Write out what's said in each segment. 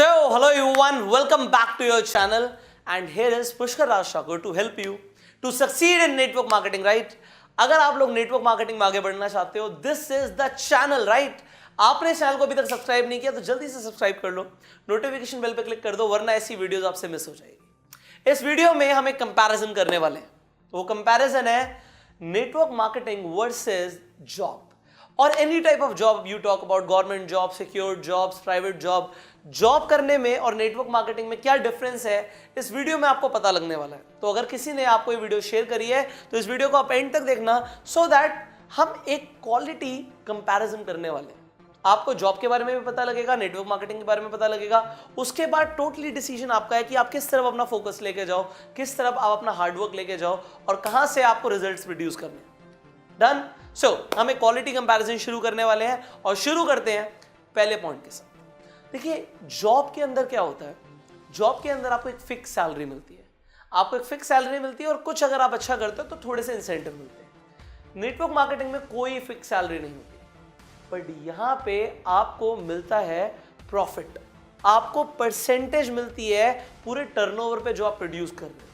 So, hello everyone, welcome back to your channel and here is Pushkar Raj Thakur to help you to succeed in network marketing, right? अगर आप लोग network marketing में आगे बढ़ना चाहते हो, this is the channel, right? आपने channel को अभी तक सब्सक्राइब नहीं किया तो जल्दी से सब्सक्राइब कर लो, नोटिफिकेशन बेल पे क्लिक कर दो, वरना ऐसी वीडियोस आपसे मिस हो जाएगी। इस वीडियो में हम एक कंपैरिजन करने वाले हैं। वो कंपैरिजन है नेटवर्क मार्केटिंग वर्सेस जॉब और any type of job you talk about, government job, secured jobs, private job करने में और नेटवर्क मार्केटिंग में क्या डिफरेंस है, इस वीडियो में आपको पता लगने वाला है। तो अगर किसी ने आपको ये वीडियो शेयर करी है तो इस वीडियो को आप एंड तक देखना, सो दैट हम एक क्वालिटी कंपैरिजन करने वाले हैं। आपको जॉब के बारे में भी पता लगेगा, नेटवर्क मार्केटिंग के बारे में पता लगेगा। उसके बाद टोटली डिसीजन आपका है कि आप किस तरफ अपना फोकस लेके जाओ, किस तरफ आप अपना हार्डवर्क लेके जाओ और कहां से आपको रिजल्ट्स प्रोड्यूस करने। डन? सो हम एक क्वालिटी कंपैरिजन शुरू करने वाले हैं और शुरू करते हैं पहले पॉइंट के साथ। देखिए, जॉब के अंदर क्या होता है, जॉब के अंदर आपको एक फिक्स सैलरी मिलती है, आपको एक फिक्स सैलरी मिलती है और कुछ अगर आप अच्छा करते हो तो थोड़े से इंसेंटिव मिलते हैं। नेटवर्क मार्केटिंग में कोई फिक्स सैलरी नहीं होती, बट यहां पे आपको मिलता है प्रॉफिट, आपको परसेंटेज मिलती है पूरे टर्नओवर पे जो आप प्रोड्यूस कर रहे हो।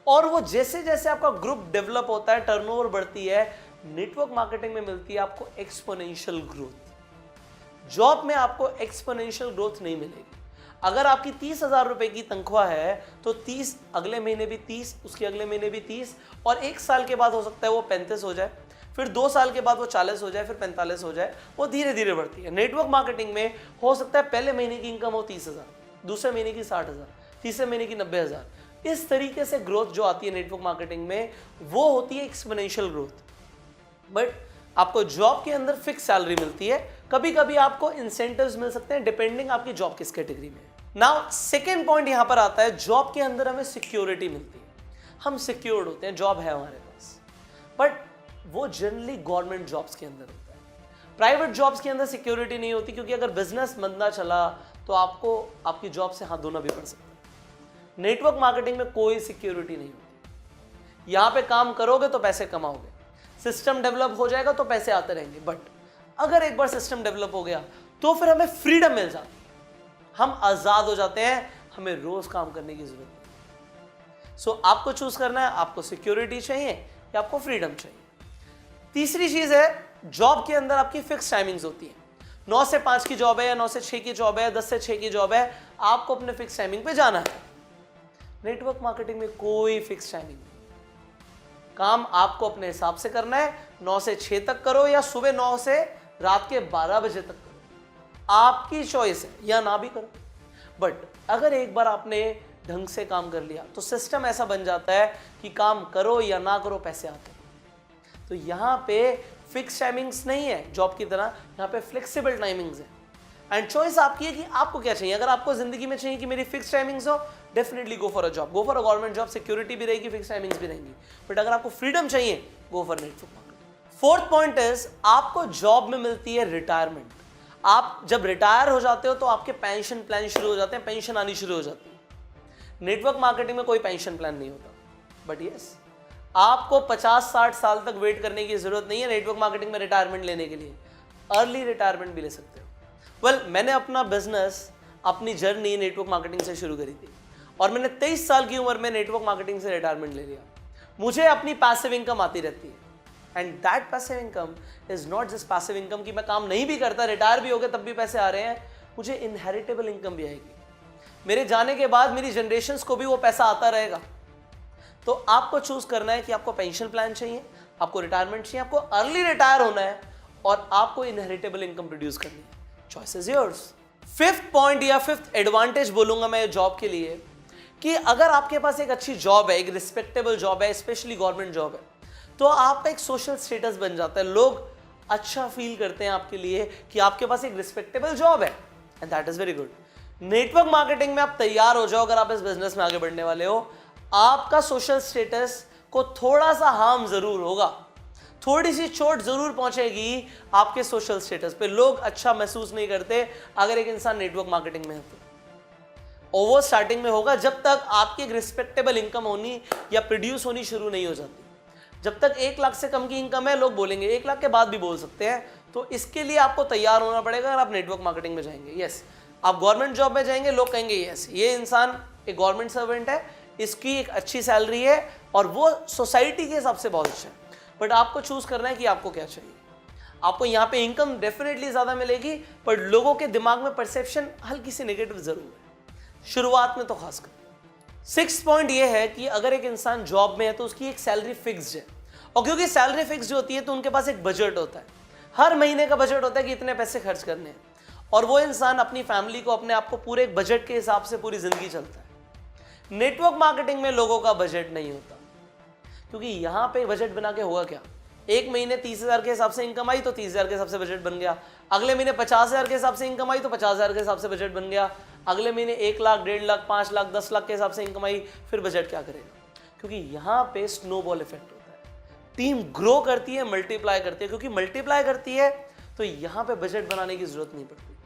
और वो जैसे जैसे आपका ग्रुप डेवलप होता है, टर्नओवर बढ़ती है, नेटवर्क मार्केटिंग में मिलती है आपको एक्सपोनेंशियल ग्रोथ। जॉब में आपको एक्सपोनेंशियल ग्रोथ नहीं मिलेगी। अगर आपकी 30,000 रुपए की तनख्वाह है तो 30, अगले महीने भी 30, उसके अगले महीने भी 30 और एक साल के बाद हो सकता है वो 35 हो जाए, फिर 2 साल के बाद वो 40 हो जाए, फिर 45 हो जाए। वो धीरे धीरे बढ़ती है। नेटवर्क मार्केटिंग में हो सकता है पहले महीने की इनकम हो 30,000, दूसरे महीने की 60,000, तीसरे महीने की 90,000। इस तरीके से ग्रोथ जो आती है नेटवर्क मार्केटिंग में वो होती है एक्सपोनेंशियल ग्रोथ। बट आपको जॉब के अंदर फिक्स सैलरी मिलती है, कभी कभी आपको इंसेंटिव्स मिल सकते हैं डिपेंडिंग आपकी जॉब किस कैटेगरी में है। नाउ सेकेंड पॉइंट यहां पर आता है, जॉब के अंदर हमें सिक्योरिटी मिलती है, हम सिक्योर्ड होते हैं, जॉब है हमारे पास। बट वो जनरली गवर्नमेंट जॉब्स के अंदर होता है। प्राइवेट जॉब्स के अंदर सिक्योरिटी नहीं होती, क्योंकि अगर बिजनेस मंदा चला तो आपको आपकी जॉब से हाथ धोना भी पड़ सकता है। नेटवर्क मार्केटिंग में कोई सिक्योरिटी नहीं होती। यहां पे काम करोगे तो पैसे कमाओगे, सिस्टम डेवलप हो जाएगा तो पैसे आते रहेंगे। बट अगर एक बार सिस्टम डेवलप हो गया तो फिर हमें फ्रीडम मिल जाती है, हम आजाद हो जाते हैं, हमें रोज काम करने की जरूरत नहीं। सो आपको चूज करना है, आपको सिक्योरिटी चाहिए या आपको फ्रीडम चाहिए। तीसरी चीज है, जॉब के अंदर आपकी फिक्स टाइमिंग्स होती है। 9 से 5 की जॉब है या 9 से 6 की जॉब है, 10 से 6 की जॉब है, आपको अपने फिक्स टाइमिंग पे जाना है। नेटवर्क मार्केटिंग में कोई फिक्स टाइमिंग नहीं, काम आपको अपने हिसाब से करना है। 9 से 6 तक करो या सुबह 9 से रात के 12 बजे तक करो, आपकी चॉइस है, या ना भी करो। बट अगर एक बार आपने ढंग से काम कर लिया तो सिस्टम ऐसा बन जाता है कि काम करो या ना करो पैसे आते हैं। तो यहाँ पे फिक्स टाइमिंग्स नहीं है जॉब की तरह, यहाँ पे फ्लेक्सिबल टाइमिंग्स है एंड चॉइस आपकी है कि आपको क्या चाहिए। अगर आपको जिंदगी में चाहिए कि मेरी फिक्स टाइमिंग्स हो, definitely go for a job, go for a government job, security भी रहेगी, फिक्स टाइमिंग्स भी रहेंगी। बट अगर आपको फ्रीडम चाहिए, go for network marketing. Fourth point is, आपको जॉब में मिलती है रिटायरमेंट। आप जब रिटायर हो जाते हो तो आपके पेंशन प्लान शुरू हो जाते हैं, पेंशन आनी शुरू हो जाती है। नेटवर्क मार्केटिंग में कोई पेंशन प्लान नहीं होता, बट यस, आपको 50-60 साल तक वेट करने की जरूरत नहीं है नेटवर्क मार्केटिंग में रिटायरमेंट लेने के लिए। अर्ली रिटायरमेंट भी ले सकते हो। वेल, मैंने अपना बिजनेस, अपनी जर्नी नेटवर्क मार्केटिंग से शुरू करी थी और मैंने 23 साल की उम्र में नेटवर्क मार्केटिंग से रिटायरमेंट ले लिया। मुझे अपनी पैसिव इनकम आती रहती है and that passive income is not just passive income कि मैं काम नहीं भी करता, रिटायर भी हो गया तब भी पैसे आ रहे हैं। मुझे इनहेरिटेबल इनकम भी आएगी, मेरे जाने के बाद मेरी जनरेशन्स को भी वो पैसा आता रहेगा। तो आपको चूज करना है कि आपको पेंशन प्लान चाहिए, आपको रिटायरमेंट चाहिए, आपको अर्ली रिटायर होना है और आपको इनहेरिटेबल इनकम प्रोड्यूस करनी है। Choice is yours. Fifth point या फिफ्थ एडवांटेज बोलूंगा मैं जॉब के लिए, कि अगर आपके पास एक अच्छी जॉब है, एक रिस्पेक्टेबल जॉब है, स्पेशली गवर्नमेंट जॉब है, तो आपका एक सोशल स्टेटस बन जाता है। लोग अच्छा फील करते हैं आपके लिए कि आपके पास एक रिस्पेक्टेबल जॉब है and that is very good. Network marketing में आप तैयार हो जाओ, अगर आप इस बिजनेस में आगे बढ़ने वाले हो, आपका सोशल स्टेटस को थोड़ा सा हार्म जरूर होगा, थोड़ी सी चोट जरूर पहुंचेगी आपके सोशल स्टेटस पे। लोग अच्छा महसूस नहीं करते अगर एक इंसान नेटवर्क मार्केटिंग में है तो। ओवर स्टार्टिंग में होगा, जब तक आपकी एक रिस्पेक्टेबल इनकम होनी या प्रोड्यूस होनी शुरू नहीं हो जाती। जब तक 1 लाख से कम की इनकम है, लोग बोलेंगे, 1 लाख के बाद भी बोल सकते हैं। तो इसके लिए आपको तैयार होना पड़ेगा अगर आप नेटवर्क मार्केटिंग में जाएंगे। यस, आप गवर्नमेंट जॉब में जाएंगे, लोग कहेंगे यस ये इंसान एक गवर्नमेंट सर्वेंट है, इसकी एक अच्छी सैलरी है और वो सोसाइटी के हिसाब से बहुत अच्छा है। बट आपको चूज करना है कि आपको क्या चाहिए। आपको यहाँ पे इनकम डेफिनेटली ज्यादा मिलेगी, पर लोगों के दिमाग में परसेप्शन हल्की सी नेगेटिव जरूर है, शुरुआत में तो खासकर। 6th पॉइंट ये है कि अगर एक इंसान जॉब में है तो उसकी एक सैलरी फिक्स्ड है, और क्योंकि सैलरी फिक्स्ड होती है तो उनके पास एक बजट होता है, हर महीने का बजट होता है कि इतने पैसे खर्च करने हैं, और वो इंसान अपनी फैमिली को, अपने आप को पूरे एक बजट के हिसाब से पूरी जिंदगी चलता है। नेटवर्क मार्केटिंग में लोगों का बजट नहीं होता, क्योंकि यहां पे बजट बना के होगा क्या, एक महीने 30,000 के हिसाब से इनकम आई तो 30,000 के हिसाब से बजट बन गया, अगले महीने 50,000 के हिसाब से इनकम आई तो 50,000 के हिसाब से बजट बन गया, अगले महीने 1 लाख, 1.5 लाख, 5 लाख, 10 लाख के हिसाब से इनकम आई, फिर बजट क्या करेगा? क्योंकि यहाँ पे स्नोबॉल इफेक्ट होता है, टीम ग्रो करती है, मल्टीप्लाई करती है, क्योंकि मल्टीप्लाई करती है तो यहाँ पे बजट बनाने की जरूरत नहीं पड़ती।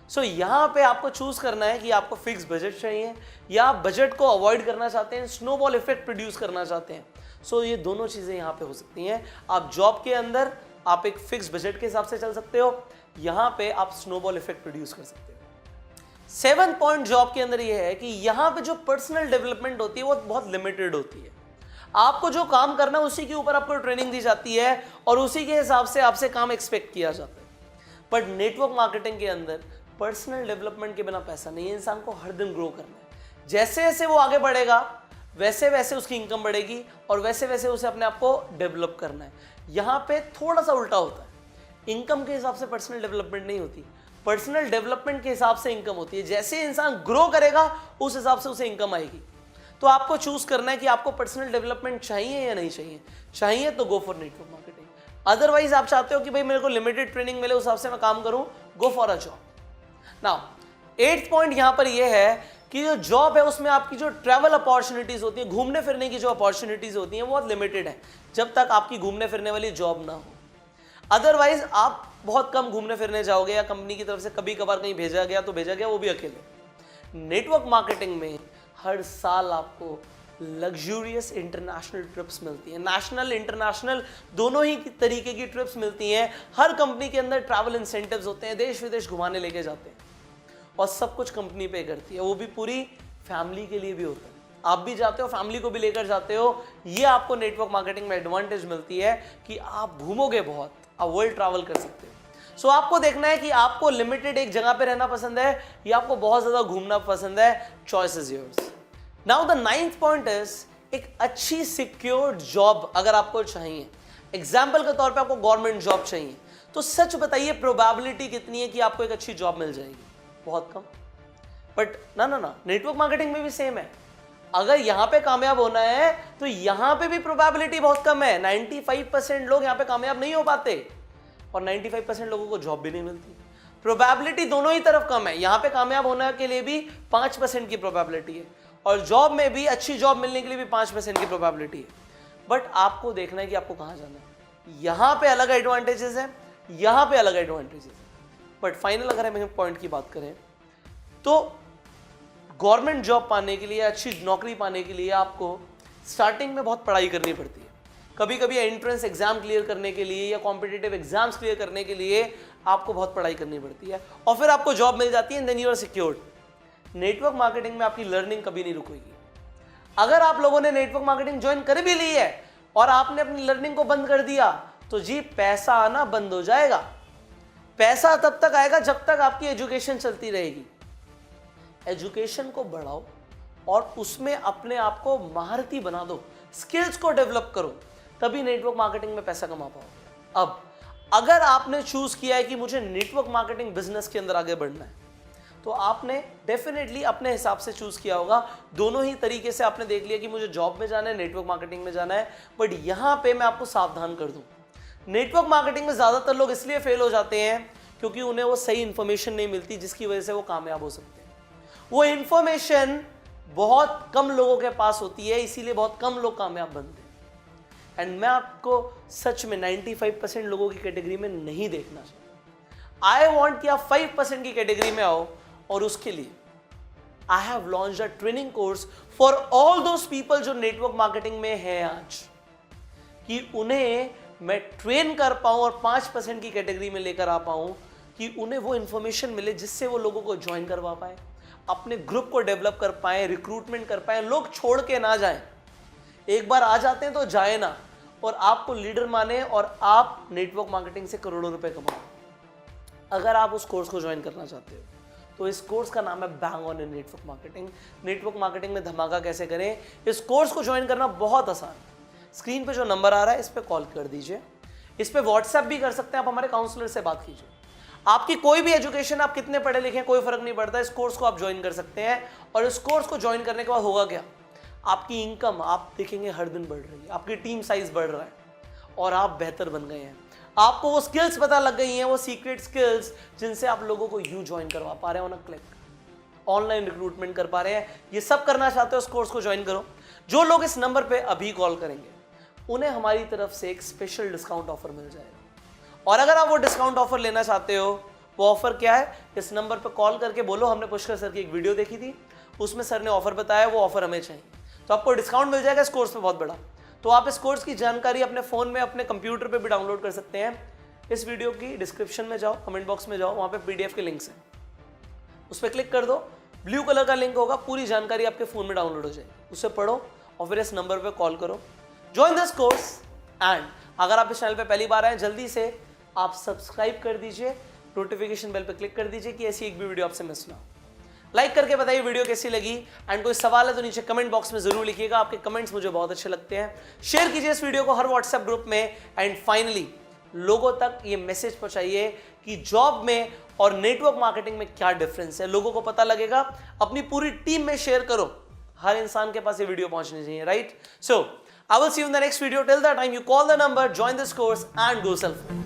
सो यहाँ पे आपको चूज करना है कि आपको फिक्स बजट चाहिए या आप बजट को अवॉइड करना चाहते हैं, स्नोबॉल इफेक्ट प्रोड्यूस करना चाहते हैं। सो ये दोनों चीजें यहाँ पे हो सकती हैं। आप जॉब के अंदर आप एक फिक्स बजट के हिसाब से चल सकते हो, यहाँ पे आप स्नोबॉल इफेक्ट प्रोड्यूस कर सकते हो। 7th पॉइंट जॉब के अंदर ये है कि यहाँ पे जो पर्सनल डेवलपमेंट होती है वो बहुत लिमिटेड होती है। आपको जो काम करना है उसी के ऊपर आपको ट्रेनिंग दी जाती है और उसी के हिसाब से आपसे काम एक्सपेक्ट किया जाता है। बट नेटवर्क मार्केटिंग के अंदर पर्सनल डेवलपमेंट के बिना पैसा नहीं है, इंसान को हर दिन ग्रो करना है। जैसे जैसे वो आगे बढ़ेगा वैसे वैसे उसकी इनकम बढ़ेगी और वैसे वैसे उसे अपने आप को डेवलप करना है। यहाँ पे थोड़ा सा उल्टा होता है, इनकम के हिसाब से पर्सनल डेवलपमेंट नहीं होती, पर्सनल डेवलपमेंट के हिसाब से इनकम होती है। जैसे इंसान ग्रो करेगा उस हिसाब से उसे इनकम आएगी। तो आपको चूज करना है कि आपको पर्सनल डेवलपमेंट चाहिए या नहीं चाहिए। चाहिए तो go for network marketing, otherwise आप चाहते हो कि भाई मेरे को लिमिटेड ट्रेनिंग मिले उस हिसाब से मैं काम करूं, go for a job. Now 8th point यहां पर यह है कि जो जॉब है उसमें आपकी जो ट्रैवल अपॉर्चुनिटीज होती है, घूमने फिरने की जो अपॉर्चुनिटीज होती हैं वो बहुत लिमिटेड है, जब तक आपकी घूमने फिरने वाली जॉब ना हो। अदरवाइज आप बहुत कम घूमने फिरने जाओगे या कंपनी की तरफ से कभी कभार कहीं भेजा गया तो भेजा गया, वो भी अकेले। नेटवर्क मार्केटिंग में हर साल आपको लग्जूरियस इंटरनेशनल ट्रिप्स मिलती हैं, नेशनल इंटरनेशनल दोनों ही तरीके की ट्रिप्स मिलती हैं। हर कंपनी के अंदर ट्रैवल इंसेंटिव्स होते हैं, देश विदेश घुमाने लेके जाते हैं और सब कुछ कंपनी पे करती है, वो भी पूरी फैमिली के लिए भी होता है। आप भी जाते हो, फैमिली को भी लेकर जाते हो। ये आपको नेटवर्क मार्केटिंग में एडवांटेज मिलती है कि आप घूमोगे बहुत, आप वर्ल्ड ट्रैवल कर सकते हो। सो आपको देखना है कि आपको लिमिटेड एक जगह पे रहना पसंद है या आपको बहुत ज्यादा घूमना पसंद है। Choice is yours. Now the 9th point is एक अच्छी सिक्योर्ड जॉब अगर आपको चाहिए, एग्जाम्पल के तौर पे आपको गवर्नमेंट जॉब चाहिए, तो सच बताइए प्रोबेबिलिटी कितनी है कि आपको एक अच्छी जॉब मिल जाएगी? बहुत कम। बट ना नेटवर्क मार्केटिंग में भी सेम है। अगर यहां पे कामयाब होना है तो यहां पे भी प्रोबेबिलिटी बहुत कम है। 95% लोग यहां पे कामयाब नहीं हो पाते और 95% लोगों को जॉब भी नहीं मिलती। प्रोबेबिलिटी दोनों ही तरफ कम है। यहां पे कामयाब होने के लिए भी 5% की प्रोबेबिलिटी है और जॉब में भी अच्छी जॉब मिलने के लिए भी 5% की प्रोबेबिलिटी है। बट आपको देखना है कि आपको कहां जाना है। यहां पे अलग एडवांटेजेस है, यहां पे अलग एडवांटेजेस है। बट फाइनल अगर हम पॉइंट की बात करें तो गवर्नमेंट जॉब पाने के लिए, अच्छी नौकरी पाने के लिए आपको स्टार्टिंग में बहुत पढ़ाई करनी पड़ती है। कभी कभी एंट्रेंस एग्जाम क्लियर करने के लिए या कॉम्पिटिटिव एग्जाम्स क्लियर करने के लिए आपको बहुत पढ़ाई करनी पड़ती है और फिर आपको जॉब मिल जाती है, then you are secured. Network marketing में आपकी लर्निंग कभी नहीं रुकेगी। अगर आप लोगों ने नेटवर्क मार्केटिंग ज्वाइन कर भी ली है और आपने अपनी लर्निंग को बंद कर दिया तो जी पैसा आना बंद हो जाएगा। पैसा तब तक आएगा जब तक आपकी एजुकेशन चलती रहेगी। एजुकेशन को बढ़ाओ और उसमें अपने आप को महारती बना दो, स्किल्स को डेवलप करो, तभी नेटवर्क मार्केटिंग में पैसा कमा पाओगे। अब अगर आपने चूज किया है कि मुझे नेटवर्क मार्केटिंग बिजनेस के अंदर आगे बढ़ना है तो आपने डेफिनेटली अपने हिसाब से चूज किया होगा। दोनों ही तरीके से आपने देख लिया कि मुझे जॉब में जाना है, नेटवर्क मार्केटिंग में जाना है। बट यहां पे मैं आपको सावधान कर दूं, नेटवर्क मार्केटिंग में ज्यादातर लोग इसलिए फेल हो जाते हैं क्योंकि उन्हें वो सही इंफॉर्मेशन नहीं मिलती जिसकी वजह से वो कामयाब हो सकते हैं। वो इंफॉर्मेशन बहुत कम लोगों के पास होती है, इसीलिए बहुत कम लोग कामयाब बनते हैं। एंड मैं आपको सच में 95% लोगों की कैटेगरी में नहीं देखना चाहता। आई वॉन्ट कि आप 5% की कैटेगरी में आओ और उसके लिए I have launched a training course for all those people जो नेटवर्क मार्केटिंग में है आज, कि उन्हें मैं ट्रेन कर पाऊं और 5% की कैटेगरी में लेकर आ पाऊं कि उन्हें वो इंफॉर्मेशन मिले जिससे वो लोगों को ज्वाइन करवा पाए, अपने ग्रुप को डेवलप कर पाए, रिक्रूटमेंट कर पाए, लोग छोड़ के ना जाएं। एक बार आ जाते हैं तो जाए ना, और आपको लीडर माने और आप नेटवर्क मार्केटिंग से करोड़ों रुपए कमाओ। अगर आप उस कोर्स को ज्वाइन करना चाहते हो तो इस कोर्स का नाम है bang on in network marketing. Network marketing में धमाका कैसे करें, इस कोर्स को ज्वाइन करना बहुत आसान है। स्क्रीन पे जो नंबर आ रहा है इस पे कॉल कर दीजिए, इस पे व्हाट्सएप भी कर सकते हैं, आप हमारे काउंसलर से बात कीजिए। आपकी कोई भी एजुकेशन, आप कितने पढ़े लिखे हैं कोई फर्क नहीं पड़ता, इस कोर्स को आप ज्वाइन कर सकते हैं। और इस कोर्स को ज्वाइन करने के बाद होगा क्या, आपकी इनकम आप देखेंगे हर दिन बढ़ रही है, आपकी टीम साइज बढ़ रहा है और आप बेहतर बन गए हैं। आपको वो स्किल्स पता लग गई हैं, वो सीक्रेट स्किल्स जिनसे आप लोगों को यूं ज्वाइन करवा पा रहे हैं on a click, online recruitment कर पा रहे हैं। ये सब करना चाहते हो इस कोर्स को ज्वाइन करो। जो लोग इस नंबर पे अभी कॉल करेंगे उन्हें हमारी तरफ से एक स्पेशल डिस्काउंट ऑफर मिल जाएगा। और अगर आप वो डिस्काउंट ऑफर लेना चाहते हो, वो ऑफर क्या है, इस नंबर पे कॉल करके बोलो हमने पुष्कर सर की एक वीडियो देखी थी, उसमें सर ने ऑफर बताया, वो ऑफर हमें चाहिए, तो आपको डिस्काउंट मिल जाएगा इस कोर्स पे बहुत बड़ा। तो आप इस कोर्स की जानकारी अपने फ़ोन में, अपने कंप्यूटर पे भी डाउनलोड कर सकते हैं। इस वीडियो की डिस्क्रिप्शन में जाओ, कमेंट बॉक्स में जाओ, वहाँ पे पीडीएफ के लिंक्स हैं, उस पर क्लिक कर दो, ब्लू कलर का लिंक होगा, पूरी जानकारी आपके फ़ोन में डाउनलोड हो जाएगी, उसे पढ़ो और फिर इस नंबर पे कॉल करो, ज्वाइन दिस कोर्स। एंड अगर आप इस चैनल पे पहली बार आए, जल्दी से आप सब्सक्राइब कर दीजिए, नोटिफिकेशन बेल पे क्लिक कर दीजिए कि ऐसी एक भी वीडियो आपसे मिस ना हो। लाइक करके बताइए वीडियो कैसी लगी, एंड कोई सवाल है तो नीचे कमेंट बॉक्स में जरूर लिखिएगा, आपके कमेंट्स मुझे बहुत अच्छे लगते हैं। शेयर कीजिए इस वीडियो को हर व्हाट्सएप ग्रुप में। एंड फाइनली लोगों तक ये मैसेज पहुंचाइए कि जॉब में और नेटवर्क मार्केटिंग में क्या डिफरेंस है, लोगों को पता लगेगा। अपनी पूरी टीम में शेयर करो, हर इंसान के पास ये वीडियो पहुंचनी चाहिए, right? So I will see you in the next video. Till that time you call the number, join this course and go self.